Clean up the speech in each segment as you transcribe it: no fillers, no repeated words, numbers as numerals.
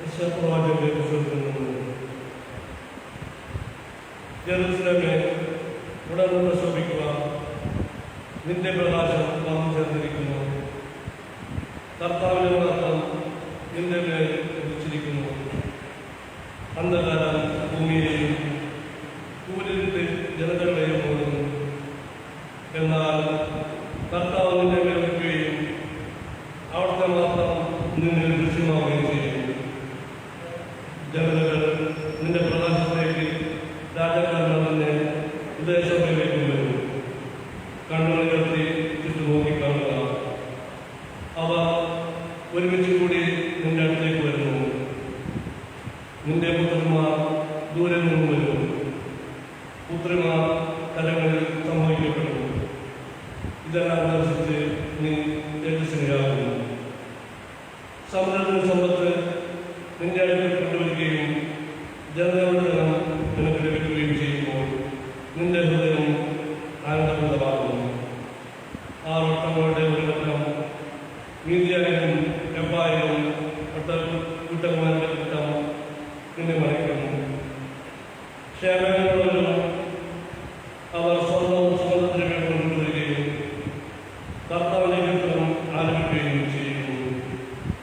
യശപ്രവാചകന്റെ പുസ്തകത്തിൽ ജെറുസലേമേ ഉടനെ പ്രശോഭിക്കുക, നിന്റെ പ്രകാശം വന്നു ചേർന്നിരിക്കുന്നു. കർത്താവിന്റെ മഹത്വം നിന്റെ മേൽ ഉദിച്ചിരിക്കുന്നു. അന്ധകാരം ഭൂമിയെയും കൂരിരുട്ട് ജനതകളെയും മൂടുന്നു. എന്നാൽ കർത്താവ് നിന്റെ മേൽ വയ്ക്കുകയും അവിടുത്തെ മഹത്വം നിന്നിൽ ദൃശ്യമാവുകയും ചെയ്യും. ജനതകൾ നിന്റെ പ്രകാശത്തിലേക്ക്, രാജാക്കന്മാർ തന്നെ ഉദയസഭയിലേക്ക് വരും. കണ്ണുകളുയർത്തി ചുറ്റും നോക്കിക്കാണുക. അവ ഒരുമിച്ച് കൂടി നിന്റെ അടുത്തേക്ക് വരുന്നു. നിന്റെ പുത്രന്മാർ ദൂരെ നിന്ന് വരും. പുത്രിമാർ കരങ്ങളിൽ സംഭവിക്കപ്പെടും. ഇതെല്ലാം ദർശിച്ച് നീ തേജസ്വിനിയാകുന്നു. സമുദ്രത്തിന് സമ്പത്ത് നിന്റെ അടുക്കൽ കൊണ്ടുവരികയും ജനതകളുടെ ധനം നിനക്ക് ലഭിക്കുകയും ചെയ്യുമ്പോൾ നിന്റെ ഹൃദയം ആനന്ദപ്രദമാകുന്നു. ആ വട്ടങ്ങളുടെ ഒരു വട്ടം മീതിയായാലും എപ്പായാലും കൂട്ടന്മാരുടെ കൂട്ടം നിന്നെ മറിക്കുന്നു. ക്ഷേമങ്ങളുള്ളവരും അവർ സ്വന്തം സുഗന്ധദ്രവ്യം കൊണ്ടുവരികയും കർത്താവിന്റെ കീർത്തനം ആരംഭിക്കുകയും ചെയ്യുന്നു.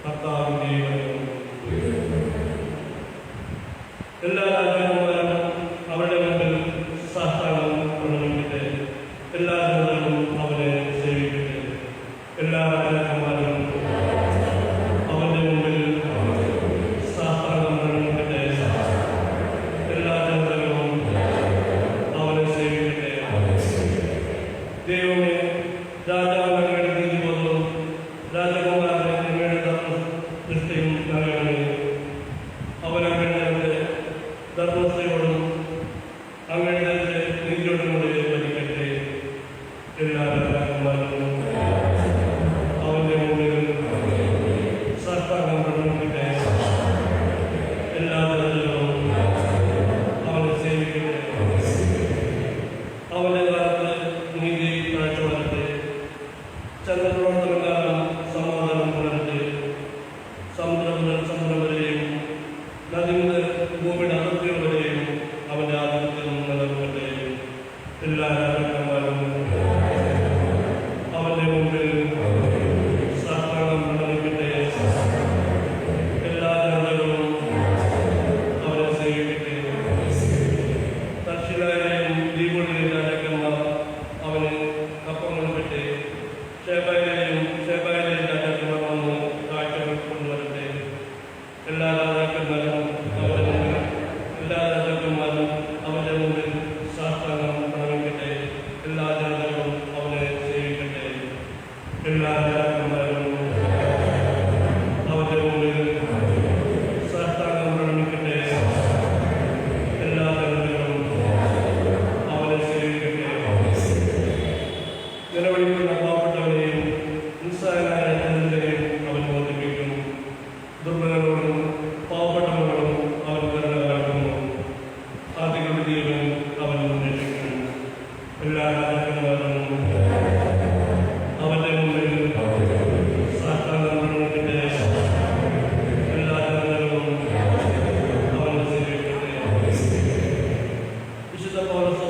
കർത്താവിന്റെ എല്ലാ രാജാക്കന്മാരും അവരുടെ മുമ്പിൽ സാഷ്ടാംഗം പ്രണമിക്കട്ടെ. എല്ലാ ജനതകളും അവനെ സേവിക്കട്ടെ. എല്ലാ രാജാക്കന്മാരും അവന്റെ മുമ്പിൽ സാഷ്ടാംഗം പ്രണമിക്കട്ടെ. എല്ലാ ജനതകളും അവനെ സേവിക്കട്ടെ. ദൈവമേ, രാജാവിനങ്ങളുടെ നീതിബോധവും രാജകുമാരനെ അങ്ങയുടെ ദൃഷ്ടിയും നൽകണമേ. അവനങ്ങയുടെ ധർമ്മസ്ഥയോടും അങ്ങയുടെ നീതിയോടും കൂടെ ഭരിക്കട്ടെ. എല്ലാ രാജാക്കന്മാരും അവന്റെ മുമ്പിൽ സാഷ്ടാംഗം പ്രണമിക്കട്ടെ. എല്ലാ ജനതകളും അവനെ സേവിക്കട്ടെ. അവന്റെ കാലത്ത് നീതി കാഴ്ച വളരട്ടെ. ചന്ദ്രപ്രവർത്തനകാലം സമാധാനം പുലരട്ടെ. സമുദ്രം മുതൽ സമുദ്രം വരെയും നദി മുതൽ ഭൂമിയുടെ അതിർത്തികൾ വരെയും അവന്റെ ആധിപത്യം നിലനിൽക്കട്ടെ. എല്ലാ രാജാക്കന്മാരും അവന്റെ മുമ്പിൽ സാഷ്ടാംഗം പ്രണമിക്കട്ടെ. എല്ലാ ജനതകളും അവനെ സേവിക്കട്ടെ. തർശീലയിലെയും ദ്വീപുകളിലെയും രാജാക്കന്മാർ അവന് കപ്പം നൽകട്ടെ. ഷേബയിലെയും രാജാക്കന്മാർ വന്ന് കാഴ്ചകൾ കൊണ്ടുവരട്ടെ. എല്ലാ രാജാക്കന്മാരും അവന്റെ മുമ്പിൽ സാഷ്ടാംഗം പ്രണമിക്കട്ടെ. എല്ലാ ജനതകളും അവനെ സേവിക്കട്ടെ. എല്ലാ രാജാക്കന്മാരും അവന്റെ മുമ്പിൽ സാഷ്ടാംഗം പ്രണമിക്കട്ടെ. എല്ലാ ജനതകളും അവനെ സേവിക്കട്ടെ. നിലവിളിക്കുന്ന പാവപ്പെട്ടവനെയും നിസ്സഹായനായ ജനതയെയും അവൻ ബോധിപ്പിക്കും. ദുർബലരോടും പാവപ്പെട്ടവരോടും അവൻ കരുണ കാട്ടുന്നു. ആദ്യങ്ങളുടെ ജീവൻ അവൻ രക്ഷിക്കും. എല്ലാ രാജാക്കന്മാരും അവന്റെ മുമ്പിൽ സാഷ്ടാംഗം പ്രണമിക്കട്ടെ. എല്ലാ ജനതകളും അവനെ സേവിക്കട്ടെ. വിശുദ്ധ പൗലോസ്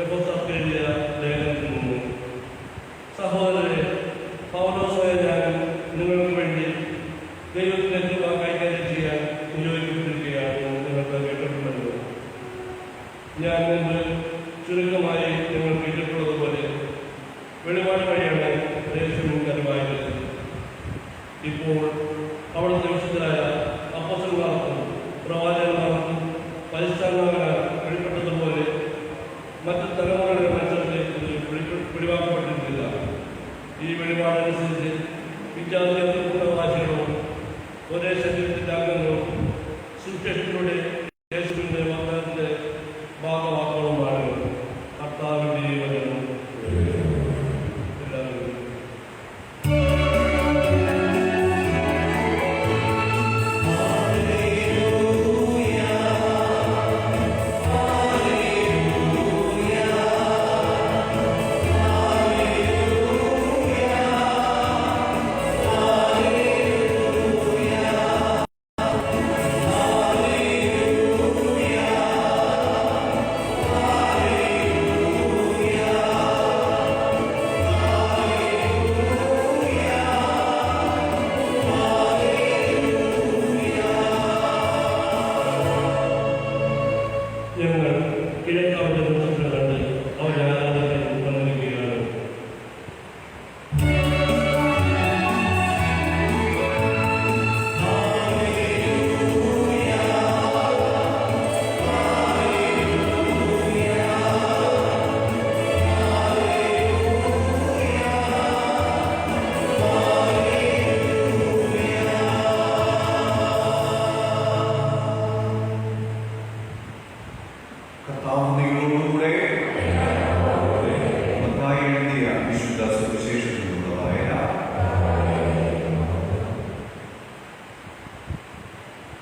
എഫെസ്യർക്ക് എഴുതിയ ലേഖനത്തിൽ നിന്ന്: സഹോദരരെ, പൗലോസായ ഞാൻ നിങ്ങൾക്ക് വേണ്ടി ദൈവത്തിന്റെ കൃപ കൈകാര്യം ചെയ്യാൻ നിയോഗിക്കപ്പെട്ടിരിക്കുകയാണെന്ന് നിങ്ങൾക്ക് കേട്ടിട്ടുണ്ടല്ലോ. ഞാൻ മുമ്പ് ചുരുക്കമായി നിങ്ങൾക്ക് കേട്ടിട്ടുള്ളതുപോലെ വെളിപാട് വഴിയാണ് രഹസ്യം കരുവായത്. ഇപ്പോൾ അവിടുത്തെ വിശുദ്ധരായ അപ്പോസ്തലന്മാർക്കും പ്രവാചകന്മാർക്കും പരിശുദ്ധാത്മാവിനാൽ വെളിപ്പെട്ടതുപോലെ മറ്റ് തലമുറകളുടെ മനസ്സിലേക്ക് വെളിവാക്കപ്പെട്ടിട്ടില്ല. ഈ വെളിപാടനുസരിച്ച് വിദ്യാർത്ഥികളുടെ ഒരേ ശരീരത്തിന്റെ അംഗങ്ങളും സുവിശേഷത്തിലൂടെ യേശുവിന്റെ വാഗ്ദാനത്തിന്റെ ഭാഗവാക്കുകളുമാണ്. കർത്താവിന്റെ വചനം. എല്ലാവരും Hallelujah.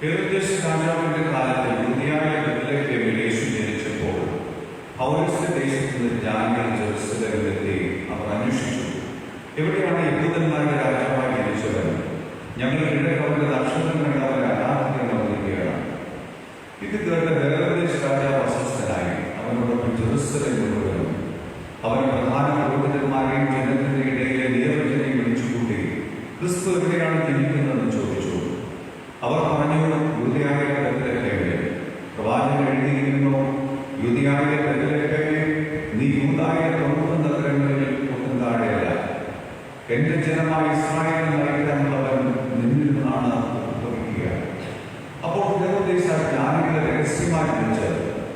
ഹെരോദേസ് രാജാവിന്റെ കാലത്ത് യൂദയായ ബെത്ലഹേമിൽ യേശു ജനിച്ചപ്പോൾ പൗരസ്ത്യ ദേശത്ത് നിന്ന് ജാതികൾ ജെറുസലേമിലെത്തി അവർ അന്വേഷിച്ചു, എവിടെയാണ് യഹൂദന്മാരുടെ രാജാവായി ജനിച്ചവൻ? ഞങ്ങൾ കിഴക്ക് അവരുടെ നക്ഷത്രം കണ്ട് അവരെ ആരാധിക്കാൻ വന്നിരിക്കുകയാണ്. ഇത് കേട്ട ഹെരോദേസ് രാജാവ് അസ്വസ്ഥനായി അവനോടൊപ്പം ജെറുസലേം കൊണ്ടുവരും. അവൻ പ്രധാന പുരോഹിതന്മാരെയും ജനത്തിന്റെ ഇടയിലെ നിരവധനെയും വിളിച്ചുകൂട്ടി ക്രിസ്തു എവിടെയാണ് ജനിക്കുന്നതെന്ന് ചോദിച്ചു. അവർ പറഞ്ഞു, യൂദയായ ബെത്ലഹേമിൽ. പ്രവാചകൻ എഴുതിയിരിക്കുന്നു, യൂദയായ ബെത്ലഹേമിൽ, നീ യൂദായിലെ 9 നഗരങ്ങളിൽ ഒന്നും താഴെയല്ല. എന്റെ ജനമായ ഇസ്രായേൽ നയിക്കാനുള്ളവൻ നിന്നിൽ നിന്നാണ് ഉത്ഭവിക്കുക. അപ്പോൾ ഹെരോദേസ് ജ്ഞാനികളെ രഹസ്യമായി വിളിച്ച്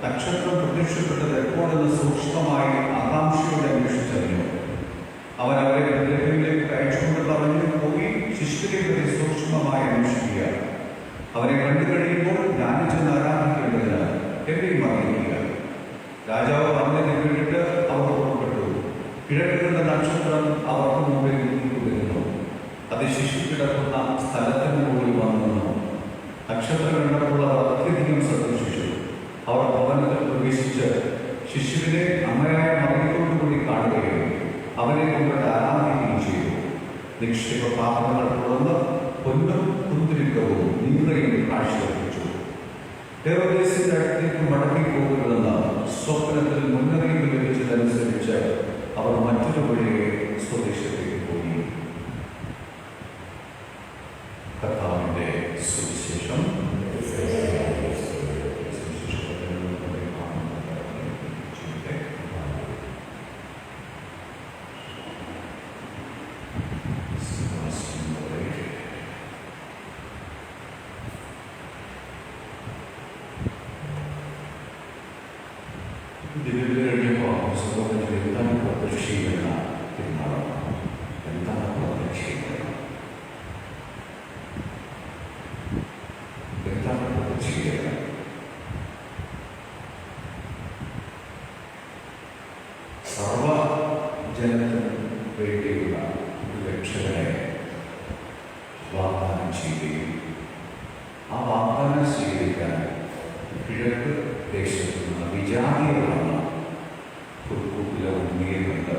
നക്ഷത്രം പ്രത്യക്ഷപ്പെട്ടത് എപ്പോഴെന്ന് സൂക്ഷ്മമായി ആകാംക്ഷയോടെ അന്വേഷിച്ചറിഞ്ഞു. അവൻ അവരെ ബെത്ലഹേമിലേക്ക് അയച്ചുകൊണ്ട് പറഞ്ഞു, പോയി ശിശുവിനെ പറ്റി സൂക്ഷ്മമായി അന്വേഷിക്കുക. അവരെ കണ്ടു കഴിയുമ്പോൾ ഞാൻ ചെന്ന് ആരാധിക്കേണ്ടതിന് എവിടെയും അറിയിക്കുക. രാജാവ് പറഞ്ഞതിനെ കേട്ടിട്ട് അവർ പുറപ്പെട്ടു. കിഴക്കുള്ള നക്ഷത്രം അവർക്ക് മുമ്പിൽ നീങ്ങിക്കൊണ്ടിരുന്നു. അത് ശിശു കിടക്കുന്ന സ്ഥലത്തിന് മുകളിൽ വന്നു നിന്നു. നക്ഷത്രം കണ്ടപ്പോൾ അവർ അത്യധികം സന്തോഷിച്ചു. അവർ ഭവനത്തിൽ പ്രവേശിച്ച് ശിശുവിനെ അമ്മയായ മറിയത്തോടുകൂടി കാണുകയും അവനെ കൊണ്ട് ആരാധിക്കുകയും ചെയ്തു. നിക്ഷേപ പാത്രങ്ങൾ തുറന്ന് പൊന്നും കുന്തിരിക്കവും നിങ്ങളെയും കാഴ്ചവെച്ചു. ഹെരോദേസിന്റെ അടുത്തേക്ക് മടങ്ങിപ്പോകരുതെന്ന് സ്വപ്നത്തിൽ മുന്നറിയിപ്പ് ലഭിച്ചതനുസരിച്ച് അവർ മറ്റൊരു വഴിയെ സ്വദേശത്തേക്ക് പോയി. കർത്താവിന്റെ സുവിശേഷം. സർവജനത്തിനും വേണ്ടിയുള്ള ഒരു രക്ഷകനെ വാഗ്ദാനം ചെയ്യുകയും ആ വാഗ്ദാനം സ്വീകരിക്കാൻ കിഴക്ക് ദേശത്തു നിന്ന് വിജാതികളാണ് പുൽക്കൂട്ടിലെ ഉണ്ണിയെക്കൊണ്ട്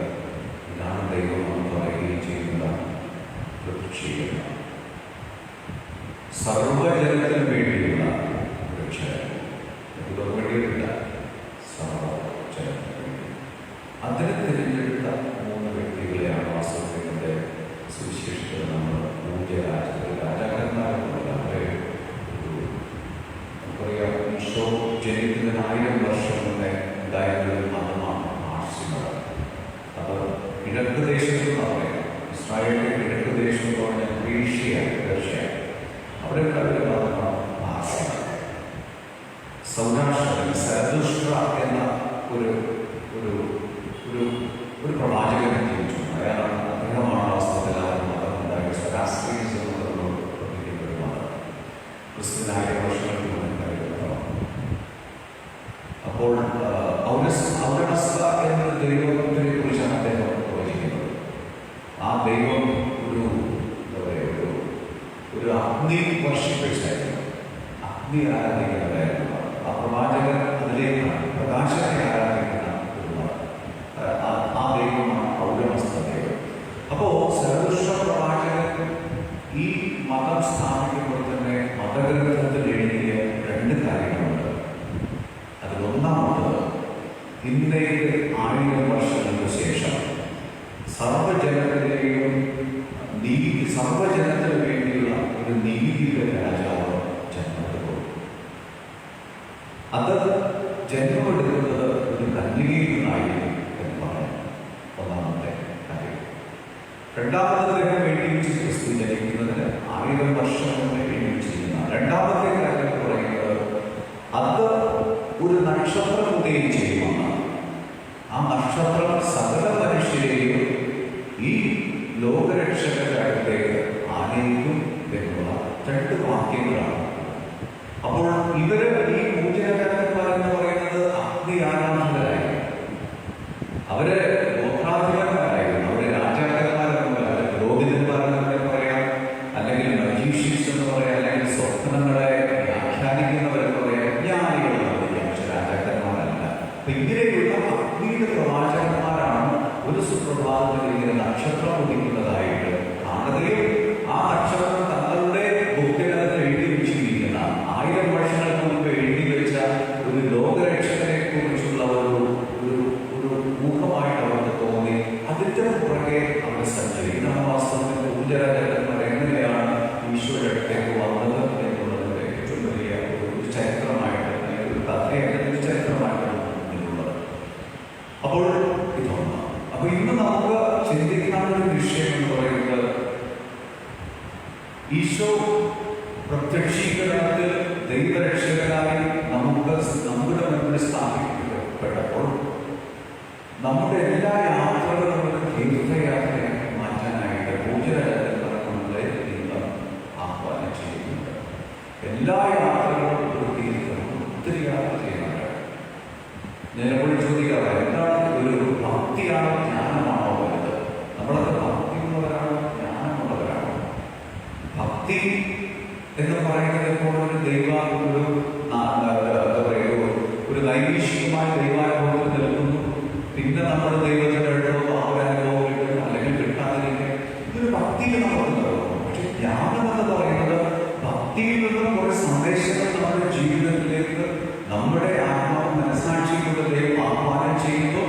ഇതാണ് ദൈവമെന്ന് പറയുകയും ചെയ്യുന്ന പ്രതീക്ഷിക്കുന്നത്. സർവജനത്തിനു വേണ്ടിയുള്ള രക്ഷകൻ വേണ്ടിയിട്ടില്ല, സർവജനത്തിനു വേണ്ടി. അതിന് തിരഞ്ഞെടുത്ത 3 വ്യക്തികളെയാണ് വാസ്തവത്തിന്റെ സുവിശേഷത്തിൽ നമ്മൾ രാജാക്കന്മാരെന്നുള്ള അവരെ നമുക്കറിയാം. ഈശോ ജനിക്കുന്നതിന് 1000 വർഷം മുന്നേ ഉണ്ടായിരുന്ന മതമാണ് ആർസിമത. അത് കിഴക്ക് ദേശത്ത് നിന്നാണ് പറയുന്നത്. ഇസ്രായേലിന്റെ കിഴക്ക് ദേശം എന്ന് പറഞ്ഞാൽ പേർഷ്യ, അവിടെ ഉണ്ടായിരുന്ന മതമാണ് ആർസിമത. സൗരാഷ്ട്ര സരദുഷ്ട്ര എന്ന ഒരു ഒരു ഒരു ഒരു പ്രവാചകനെ ജീവിച്ചു. അദ്ദേഹമാണ് വാസ്തവത്തിൽ ആ മതം ഉണ്ടായ സ്വരാസ്ട്രീയ മതങ്ങളോട് പ്രതികരിക്കുന്ന ക്രിസ്തുവിന് 1000 വർഷങ്ങൾക്ക് മുന്നുണ്ടായിരുന്ന. അപ്പോൾ ഔരസ്ക എന്നൊരു ദൈവത്തിനെ കുറിച്ചാണ് അദ്ദേഹം പ്രവചിക്കുന്നത്. ആ ദൈവം ഒരു എന്താ പറയുക, ഒരു അഗ്നി വർഷിപ്പിച്ചായിരുന്നു, അഗ്നി ആരാധിക്കുന്നതായിരുന്നു. ആ പ്രവാചകൻ അതിലേക്കാണ് പ്രകാശത്തെ ആരാധിക്കുന്ന ഒരു മതം. ആ ദൈവമാണ് ഔരമസ്ത ദൈവം. അപ്പോ സരദുഷ്ട്ര പ്രവാചകൻ ഈ മതം സ്ഥാപിക്കുമ്പോൾ തന്നെ മതഗ്രന്ഥത്തിൽ എഴുതിയ 2 കാര്യങ്ങളുണ്ട്. അതിലൊന്നാമത്, ഇന്നേക്ക് 1000 വർഷങ്ങൾക്ക് ശേഷം സർവജനത്തിലെയും സർവജനത്തിന് വേണ്ടിയുള്ള ഒരു നീതിയുടെ രാജാവ് ജന്മമെടുക്കും. അത് ജന്മമെടുക്കുന്നത് ഒരു കന്യകയിൽ നിന്നായിരിക്കും എന്ന് പറയാം. ഒന്നാമത്തെ കാര്യം. രണ്ടാമത് അദ്ദേഹം എഴുതി ക്രിസ്തു ജനിക്കുന്നതിന് 1000 വർഷം കൊണ്ട് എഴുതിച്ചിരിക്കുന്ന രണ്ടാമത്തെ കാര്യം പറയുന്നത്, അത് ഒരു നക്ഷത്രം ഉദയം ചെയ്യുമെന്നാണ്. ആ നക്ഷത്രം സകല മനുഷ്യരെയും ഈ ലോകരക്ഷകരുടെ അടുത്തേക്ക് ആനയിക്കും എന്നുള്ള 2 വാക്യങ്ങളാണ്. അപ്പോൾ ഇവര് ഈ പൂജാരാജന്മാരെന്ന് പറയുന്നത് അഗ്നി ആരാധകരായിരുന്നു. അവര് ഗോത്രാധിപന്മാരായിരുന്നു. അവര് രാജാക്കന്മാരെന്നല്ല, പുരോഹിതന്മാരെന്നൊക്കെ പറയാം, അല്ലെങ്കിൽ മജീഷ്യൻസ് എന്ന് പറയാം, അല്ലെങ്കിൽ സ്വപ്നങ്ങളെ ചരിത്രമായിട്ട്, അല്ലെങ്കിൽ ഒരു കഥയായിട്ട്, ഒരു ചരിത്രമായിട്ടാണ് ഇതിലുള്ളത്. അപ്പോൾ ഇതൊന്ന്. അപ്പൊ ഇന്ന് നമുക്ക് ചിന്തിക്കാനുള്ള ഒരു വിഷയം എന്ന് പറയുന്നത്, ഈശോ പ്രത്യക്ഷീകരണത്തിൽ ദൈവരക്ഷകനായി നമ്മുടെ മുമ്പിൽ സ്ഥാപിക്കപ്പെട്ടപ്പോൾ നമ്മുടെ എല്ലാ യാത്രകളും തീർത്ഥയാത്രയായി മാറ്റാനായിട്ട് പൂജകളെ ദൈവം ആഹ്വാനം ചെയ്യുന്നുണ്ട്. എല്ലാ യാത്രകളും ഒരു തീർത്ഥവും ഒത്തിരി യാത്ര ചെയ്യുന്നുണ്ട്. ഞാൻ എപ്പോഴും ചോദിക്കാറ്, എന്താണ് ഒരു ഭക്തിയാണോ ജ്ഞാനമാണോ വരുന്നത്? നമ്മളൊക്കെ ഭക്തിയുള്ളവരാണോ ജ്ഞാനമുള്ളവരാണോ? ഭക്തി എന്ന് പറയുന്നത് ഇപ്പോൾ ഒരു ഒരു നൈമിഷികമായ ദൈവാനുഭവത്തിൽ നിൽക്കുന്നു. പിന്നെ നമ്മൾ ദൈവത്തിന്റെ അടുത്തോ അവരനുഭവം കിട്ടും, അല്ലെങ്കിൽ കിട്ടാതിരിക്കും. ഇതൊരു ഭക്തിയിൽ നമ്മൾ നിൽക്കുന്നു. പക്ഷെ ജ്ഞാനം എന്ന് പറയുന്നത് ഭക്തിയിൽ നിന്നും കുറെ സന്ദേശങ്ങൾ നമ്മുടെ ജീവിതത്തിലേക്ക് നമ്മുടെ ആത്മാവ് മനസ്സാക്ഷിയിലൂടെ ആഹ്വാനം ചെയ്യുന്നു.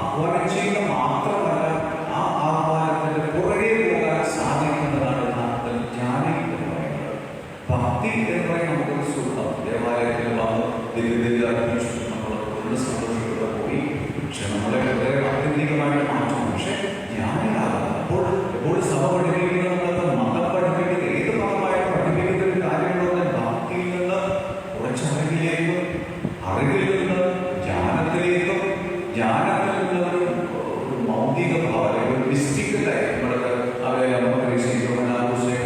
ആഹ്വാനം ചെയ്യുന്ന മാത്രമല്ല, ആ ആഹ്വാനത്തിന്റെ പുറകെ പോകാൻ സാധിക്കുന്നതാണ് യഥാർത്ഥത്തിൽ ജ്ഞാനി എന്ന് പറയുന്നത്. ഭക്തി എന്ന് പറയുന്നത് നമുക്കൊരു സുഖം. ദേവാലയത്തിൽ വന്ന് ദൈവത്തിലേക്ക് നമ്മൾ കൂടുതൽ സന്തോഷത്തോടെ പോയി. പക്ഷെ നമ്മളെ വളരെ ആത്യന്തികമായിട്ട് മാറ്റും. പക്ഷെ ജ്ഞാനിയാകുന്നത് എപ്പോഴും സഭ പഠിപ്പിക്കുന്നത്, മതം പഠിപ്പിക്കുന്നത്, ഏത് മതമായിട്ട് പഠിപ്പിക്കുന്ന ഒരു കാര്യങ്ങളൊന്നും ഭക്തിയിൽ നിന്ന് കുറച്ചറിവിലേക്ക്, അറിവിൽ നിന്ന് ജ്ഞാനത്തിലേക്കും, ജ്ഞാനത്തിൽ നിന്ന് ഒരു മൗലിക ഭാവം, ഒരു മിസ്റ്റിക്കലായി നമ്മളൊക്കെ അവരെ നമുക്ക്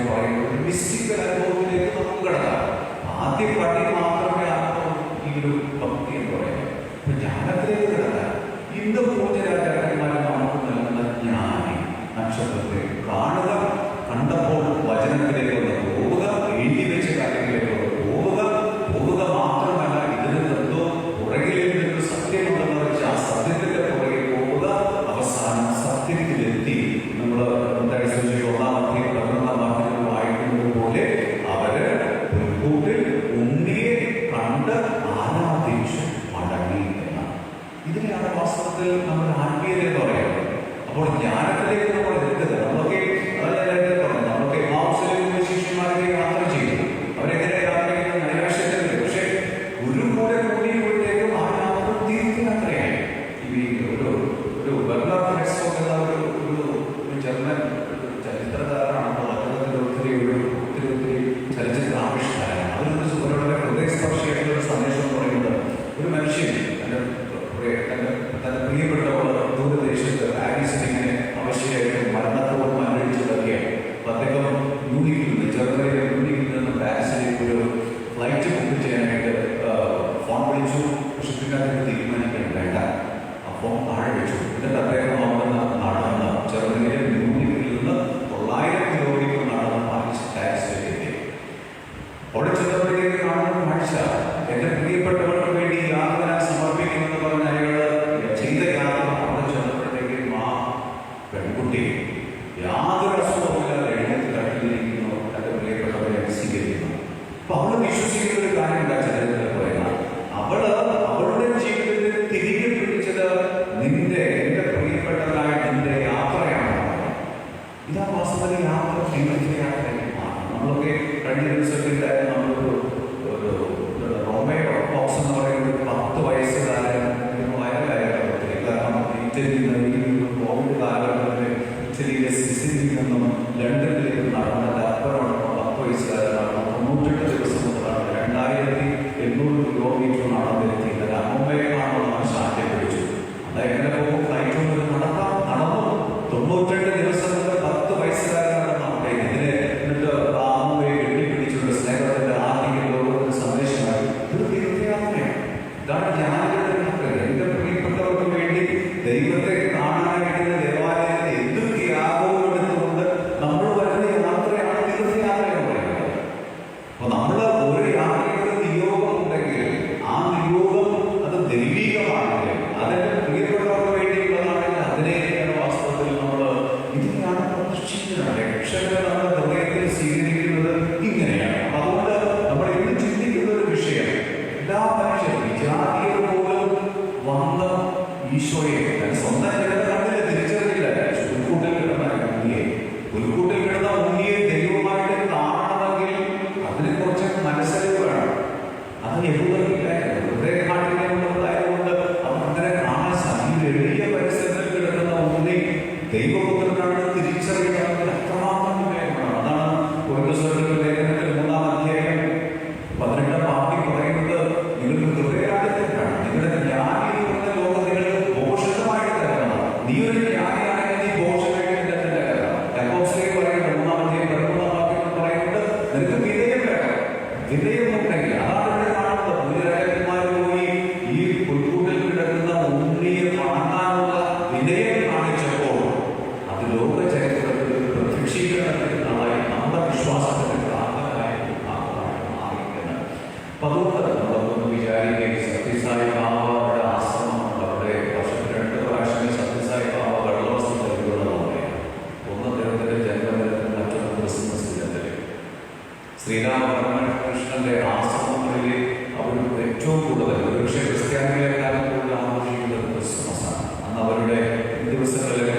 പറയുന്ന ഒരു മിസ്റ്റിക്കൽ അനുഭവത്തിലേക്ക് നമുക്ക് കിടക്കാം. ആദ്യ പടി മാത്രമേ ഈ ഒരു ഭക്തി എന്ന് പറയുന്നത്. ഇപ്പൊ ജ്ഞാനത്തിലേക്ക് കിടക്കാൻ ഇന്ന് പൂജരാജാക്കന്മാരെ നമുക്ക് നൽകുന്ന ജ്ഞാനി നക്ഷത്രത്തെ കാണുക, കണ്ടപ്പോൾ വചനത്തിലേക്ക് ഒന്ന് പോവുക, എഴുതി വെച്ച കാര്യങ്ങളിലേക്ക് പോവുക മാത്രമല്ല, ഇതിന് എന്തോ പുറകിലേക്ക് നിന്ന് സത്യമുണ്ടെന്ന് വെച്ച് ആ സത്യത്തിന്റെ പുറകെ പോവുക, അവസാനം സത്യത്തിലെത്തി. നമ്മൾ 11-ാം വാക്യത്തിൽ വായിക്കുന്നത് പോലെ അവര് മുൻകൂട്ടിൽ ഉണ്ണിയെ കണ്ട് ആരാധിച്ചു മടങ്ങി എന്നാണ്. ഇതിനെയാണ് വാസ്തവത്തിൽ നമ്മൾ ആത്മീയത എന്ന് പറയുന്നത്. അപ്പോൾ ജ്ഞാനത്തിലേക്ക് നമ്മൾ എത്തുക. നമ്മളൊക്കെ നമ്മളൊക്കെ മാംസത്തിലേക്ക് ശിഷ്യന്മാരെ യാത്ര ചെയ്തു. അവരെങ്ങനെ യാത്ര ചെയ്യുന്നത് നൈരാശ്യത്തില്. പക്ഷെ ഒരു കൂടെ കൂടിയപ്പോഴത്തേക്കും ആ യാത്ര തീർത്ഥയാത്രയായി. ഒരു ബെർണാർഡ് ഹെർസോഗ് എന്ന ഒരു ജർമ്മൻ ചരിത്രകാരനാണ്. അദ്ദേഹത്തിന്റെ ഒത്തിരി ചലച്ചിത്ര ആവിഷ്കാരമാണ്. അവരുടെ ഹൃദയസ്പർശിയായിട്ടുള്ള ഒരു സന്ദേശം പറയുന്നത്, ഒരു മനുഷ്യൻ തന്റെ പ്രിയപ്പെട്ടവർ ദൂരദേശത്ത് പാരീസിൽ ഇങ്ങനെ അവശ്യമായിട്ട് മരണത്തോട് മരണിച്ചതൊക്കെയാണ്. അപ്പൊ അദ്ദേഹം ജർമ്മനിയിലെ മ്യൂണിക്കിൽ നിന്ന് പാരീസിലേക്ക് ഒരു ഫ്ലൈറ്റ് ബുക്ക് ചെയ്യാനായിട്ട് ഫോൺ വിളിച്ചു. പക്ഷെ പിന്നെ അദ്ദേഹം തീരുമാനിക്കാൻ വേണ്ട, ആ ഫോൺ താഴെ വെച്ചു. എന്നിട്ട് അദ്ദേഹം നടന്ന് ജർമ്മനിയിലെ മ്യൂണിക്കിൽ നിന്ന് 900 കിലോമീറ്റർ നടന്ന് പാരീസിലേക്ക് എത്തി. അവിടെ ചെന്നപ്പോഴത്തേക്ക് കാണുന്ന കാഴ്ച, എന്റെ പ്രിയപ്പെട്ടവർക്ക് വേണ്ടി യാത്ര സമർപ്പിക്കുമെന്ന് പറഞ്ഞ അയാള് ചെയ്ത യാത്ര അവിടെ ചെന്നപ്പോഴത്തേക്കും ആ പെൺകുട്ടി യാതൊരു അസുഖമില്ലാതെ എഴുന്നേറ്റ് കട്ടിലിരിക്കുന്നു, തന്റെ പ്രിയപ്പെട്ടവരെ സ്വീകരിക്കുന്നു. അപ്പൊ അവള് വിശ്വസിക്കുന്ന ഒരു കാര്യം എന്താ ചരിത്രത്തിൽ പറയുന്നത്, അവളുടെ ജീവിതത്തിൽ തിരികെ പിടിച്ചത് എന്റെ പ്രിയപ്പെട്ടവരായ നിന്റെ യാത്രയാണ്. ഇതാ വാസ്തവത്തിൽ യാത്ര തീർത്ഥയാത്രയായി മാറും. നമ്മളൊക്കെ കഴിഞ്ഞ ദിവസത്തിന്റെ റോമയോ ബോക്സ് എന്ന് പറയുന്നത് 10 വയസ്സുകാരൻ വയലായിരുന്നു. കാരണം കോവിഡ് കാലഘട്ടത്തിൽ ഇറ്റലിയിലെ സിസിലിയിൽ നിന്നും ലണ്ടനിലേക്ക് നടന്നത് അപ്പുറമാണ് 10 വയസ്സുകാരനാണ്. 98 ദിവസം മുതലാണ് 2800 കിലോമീറ്റർ നടന്നെത്തിയത്. അമ്മമ്മയെയാണോ ശാന്തി പിടിച്ചു. അതെങ്ങനെ പോകും? ഫ്ലൈറ്റ് കൊണ്ട് നടന്നു 98 ദിവസം മുതൽ 10 വയസ്സുകാരനാണ് നമ്മുടെ ഇതിനെ. എന്നിട്ട് ആ അമ്മയെ കെട്ടിപ്പിടിച്ചുകൊണ്ട് സ്നേഹത്തിന്റെ ആദ്യ ലോകത്തിന്റെ സന്ദേശമായി ഇതൊരു തീർത്ഥയാത്രയാണ്. ഇതാണ് ജ്ഞാനികളുടെ യാത്ര. എന്റെ പ്രിയപ്പെട്ടവർക്ക് വേണ്ടി ദൈവത്തെ കാണാനായിട്ട് ദേവാലയത്തിൽ എന്തൊക്കെ യാഗവും എടുത്തുകൊണ്ട് നമ്മൾ വരുന്ന യാത്രയാണ് തീർത്ഥയാത്ര എന്ന് പറയുന്നത്. അപ്പൊ നമ്മള് ഒരു യാത്രയുടെ നിയോഗം ഉണ്ടെങ്കിൽ ആ നിയോഗം അത് ദൈവികമാണെങ്കിൽ, അതെന്റെ പ്രിയപ്പെട്ടവർക്ക് വേണ്ടിയുള്ളതാണെങ്കിൽ അതിനെയാണ് വാസ്തവത്തിൽ ഇതിനെയാണ് പ്രതിഷ്ഠിക്കുന്നത്. രക്ഷകരെ നമ്മുടെ ഹൃദയത്തിൽ സ്വീകരിക്കുന്നത് ഇങ്ങനെയാണ്. അതുകൊണ്ട് നമ്മൾ ഇന്ന് ചിന്തിക്കുന്ന ഒരു വിഷയം, എല്ലാ മനുഷ്യരും വിജാതികൾ പോലും വന്ന ഈശോയെ സ്വന്തം ജനതകളിൽ തിരിച്ചറിയില്ല. പുൽക്കൂട്ടിൽ കിടന്ന ഉണ്ണിയെ ദൈവമായിട്ട് കാണണമെങ്കിൽ അതിനെ കുറിച്ച് മനസ്സിലാക്കി വേണം. അത് യഹൂദർക്കില്ലായിരുന്നു. ഹൃദയകാഠിന്യമുള്ളതായതുകൊണ്ട് അവർ അങ്ങനെ കാണാൻ സാധിക്കും. എളിയ പരിസരത്തിൽ കിടക്കുന്ന ഉണ്ണി ദൈവപുത്രനാണ് തിരിച്ചറിയണമെങ്കിൽ അത്രമാത്രം വിവേകമാണ്. അതാണ് കൊരിന്ത്യർ ലേഖനത്തിൽ 3-ാം അധ്യായം 18-ാം വാക്യം പറയുന്നത്, നിങ്ങൾക്ക് ഹൃദയകാഠിന്യത്തിലാണ്. നിങ്ങളുടെ ജ്ഞാനി എന്ന ലോകം നിങ്ങൾക്ക് ഭോഷകമായിട്ട് തരണം. നീ ഒരു ജ്ഞാനിയാണെങ്കിൽ നീ ഭോഷകമായിട്ട് തന്നെ തരണം. യാക്കോബിലേക്ക് പറയുന്നത് 3-ാം അധ്യായം 13-ാം വാക്യം പറയുന്നത്, നിനക്ക് വിനയം വേണം. വിനയം ഉണ്ടെങ്കിൽ അതാണ് ഇവിടെ കാണുന്നത്. പുതിയരാജന്മാർ പോയി ഈ പുൽക്കൂട്ടിൽ കിടക്കുന്ന ഉണ്ണിയെ കാണാനുള്ള വിനയം കാണിച്ചപ്പോൾ അത് ലോക ചരിത്രത്തിൽ പ്രതീക്ഷിക്കുന്നതായി നമ്മുടെ വിശ്വാസത്തിന്റെ പ്രാർത്ഥനയായി മാറിയിരിക്കുന്നത്. അപ്പൊ അതുകൊണ്ട് നമ്മളൊന്ന് വിചാരിക്കുകയും സത്യസായി ബാബയുടെ ആശ്രമമുണ്ട്. അവിടെ വർഷത്തിൽ 2 പ്രാവശ്യം സത്യസായി ബാബ വെള്ളവസ്തു നൽകുന്നതാണ്. ഒന്ന് അദ്ദേഹത്തിന്റെ ജന്മദിനത്തിൽ, മറ്റൊന്ന് ക്രിസ്മസ് ദിനത്തിൽ. ശ്രീരാമകൃഷ്ണന്റെ ആശ്രമങ്ങളിൽ അവർ ഏറ്റവും കൂടുതൽ, ഒരുപക്ഷെ ക്രിസ്ത്യാനികളെക്കാളും കൂടുതൽ ആഘോഷിക്കുന്നത് ക്രിസ്മസ് ആണ്. അന്ന് അവരുടെ ദിവസങ്ങളിലൊക്കെ